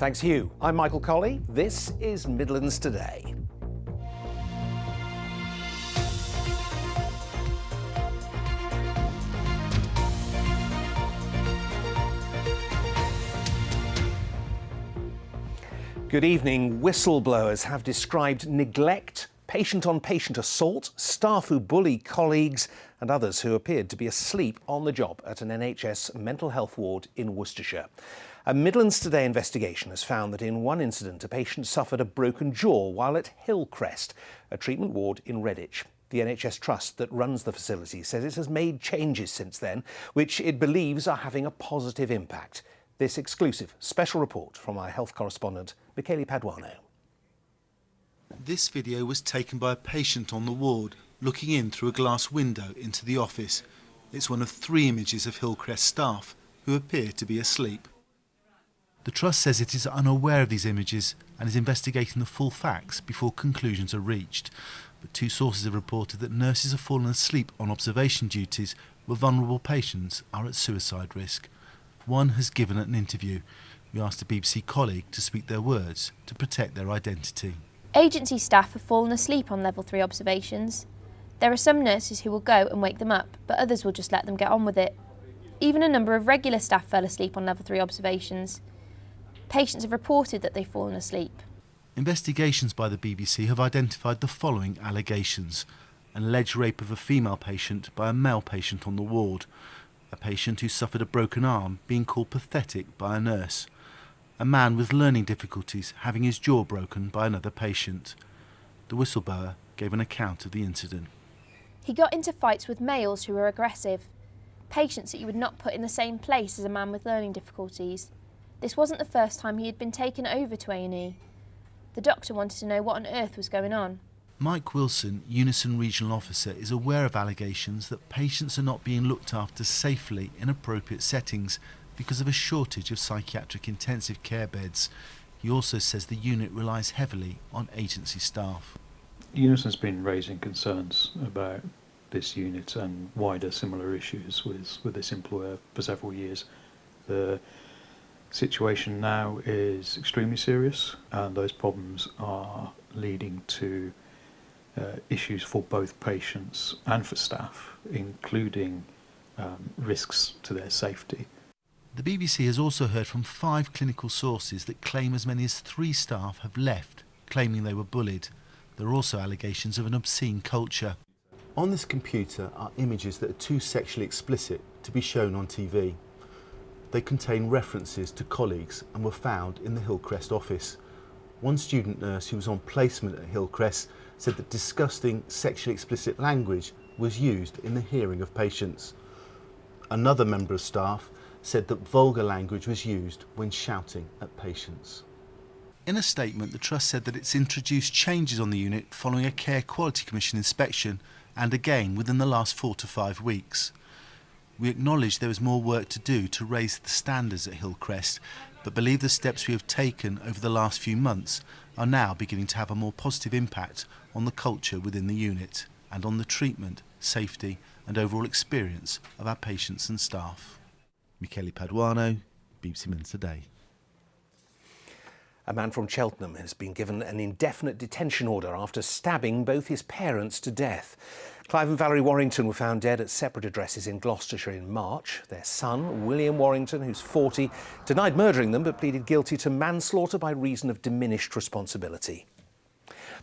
Thanks Hugh. I'm Michael Colley. This is Midlands Today. Good evening. Whistleblowers have described neglect, patient-on-patient assault, staff who bully colleagues and others who appeared to be asleep on the job at an NHS mental health ward in Worcestershire. A Midlands Today investigation has found that in one incident a patient suffered a broken jaw while at Hillcrest, a treatment ward in Redditch. The NHS Trust that runs the facility says it has made changes since then, which it believes are having a positive impact. This exclusive special report from our health correspondent, Michele Paduano. This video was taken by a patient on the ward, looking in through a glass window into the office. It's one of 3 images of Hillcrest staff who appear to be asleep. The Trust says it is unaware of these images and is investigating the full facts before conclusions are reached. But 2 sources have reported that nurses have fallen asleep on observation duties where vulnerable patients are at suicide risk. One has given an interview. We asked a BBC colleague to speak their words to protect their identity. Agency staff have fallen asleep on level 3 observations. There are some nurses who will go and wake them up, but others will just let them get on with it. Even a number of regular staff fell asleep on level 3 observations. Patients have reported that they've fallen asleep. Investigations by the BBC have identified the following allegations: an alleged rape of a female patient by a male patient on the ward, a patient who suffered a broken arm being called pathetic by a nurse, a man with learning difficulties having his jaw broken by another patient. The whistleblower gave an account of the incident. He got into fights with males who were aggressive, patients that you would not put in the same place as a man with learning difficulties. This wasn't the first time he had been taken over to A&E. The doctor wanted to know what on earth was going on. Mike Wilson, Unison Regional Officer, is aware of allegations that patients are not being looked after safely in appropriate settings because of a shortage of psychiatric intensive care beds. He also says the unit relies heavily on agency staff. Unison's been raising concerns about this unit and wider similar issues with this employer for several years. The situation now is extremely serious, and those problems are leading to issues for both patients and for staff, including risks to their safety. The BBC has also heard from 5 clinical sources that claim as many as 3 staff have left, claiming they were bullied. There are also allegations of an obscene culture. On this computer are images that are too sexually explicit to be shown on TV. They contain references to colleagues and were found in the Hillcrest office. One student nurse who was on placement at Hillcrest said that disgusting sexually explicit language was used in the hearing of patients. Another member of staff said that vulgar language was used when shouting at patients. In a statement, the Trust said that it's introduced changes on the unit following a Care Quality Commission inspection and again within the last 4 to 5 weeks. We acknowledge there is more work to do to raise the standards at Hillcrest, but believe the steps we have taken over the last few months are now beginning to have a more positive impact on the culture within the unit and on the treatment, safety and overall experience of our patients and staff. Michele Paduano, BBC Midlands Today. A man from Cheltenham has been given an indefinite detention order after stabbing both his parents to death. Clive and Valerie Warrington were found dead at separate addresses in Gloucestershire in March. Their son, William Warrington, who's 40, denied murdering them but pleaded guilty to manslaughter by reason of diminished responsibility.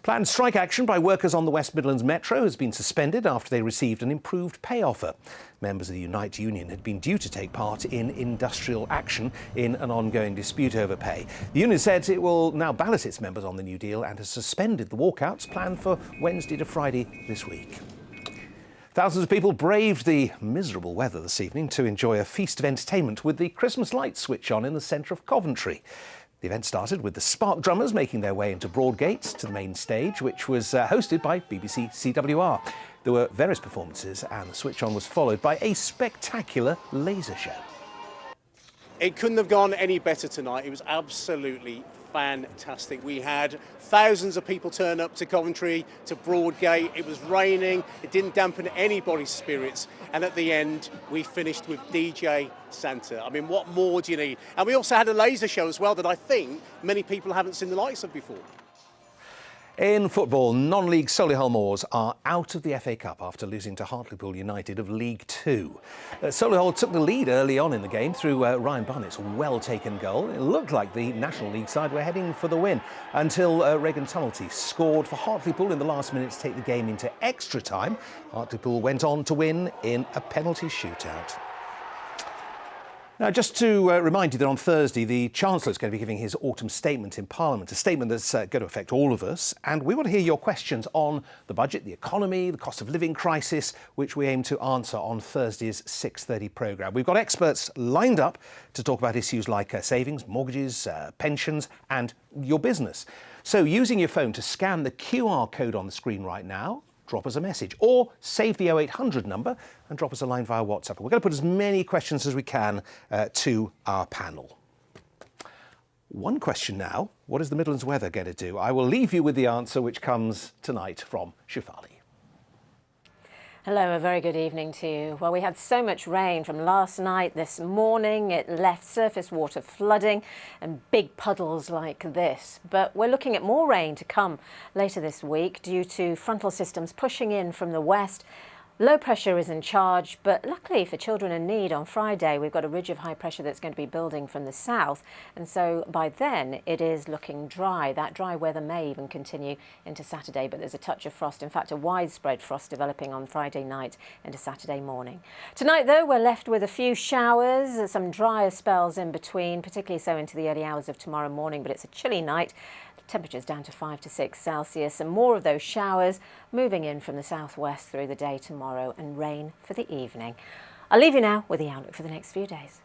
Planned strike action by workers on the West Midlands Metro has been suspended after they received an improved pay offer. Members of the Unite union had been due to take part in industrial action in an ongoing dispute over pay. The union said it will now ballot its members on the new deal and has suspended the walkouts planned for Wednesday to Friday this week. Thousands of people braved the miserable weather this evening to enjoy a feast of entertainment with the Christmas lights switch on in the centre of Coventry. The event started with the Spark Drummers making their way into Broadgate to the main stage, which was hosted by BBC CWR. There were various performances and the switch on was followed by a spectacular laser show. It couldn't have gone any better tonight. It was absolutely fantastic. We had thousands of people turn up to Coventry, to Broadgate. It was raining. It didn't dampen anybody's spirits. And at the end, we finished with DJ Santa. I mean, what more do you need? And we also had a laser show as well that I think many people haven't seen the likes of before. In football, non-league Solihull Moors are out of the FA Cup after losing to Hartlepool United of League Two. Solihull took the lead early on in the game through Ryan Barnett's well-taken goal. It looked like the National League side were heading for the win until Regan Tunnelty scored for Hartlepool in the last minute to take the game into extra time. Hartlepool went on to win in a penalty shootout. Now, just to remind you that on Thursday, the Chancellor is going to be giving his autumn statement in Parliament, a statement that's going to affect all of us. And we want to hear your questions on the budget, the economy, the cost of living crisis, which we aim to answer on Thursday's 6:30 programme. We've got experts lined up to talk about issues like savings, mortgages, pensions and your business. So using your phone to scan the QR code on the screen right now, drop us a message or save the 0800 number and drop us a line via WhatsApp. We're going to put as many questions as we can to our panel. One question now, what is the Midlands weather going to do? I will leave you with the answer, which comes tonight from Shefali. Hello, a very good evening to you. Well, we had so much rain from last night, this morning. It left surface water flooding and big puddles like this. But we're looking at more rain to come later this week due to frontal systems pushing in from the west. Low pressure is in charge, but luckily for children in need, on Friday we've got a ridge of high pressure that's going to be building from the south, and so by then it is looking dry. That dry weather may even continue into Saturday, but there's a touch of frost, in fact a widespread frost developing on Friday night into Saturday morning. Tonight though, we're left with a few showers, some drier spells in between, particularly so into the early hours of tomorrow morning, but it's a chilly night. Temperatures down to 5 to 6 Celsius, and more of those showers moving in from the southwest through the day tomorrow, and rain for the evening. I'll leave you now with the outlook for the next few days.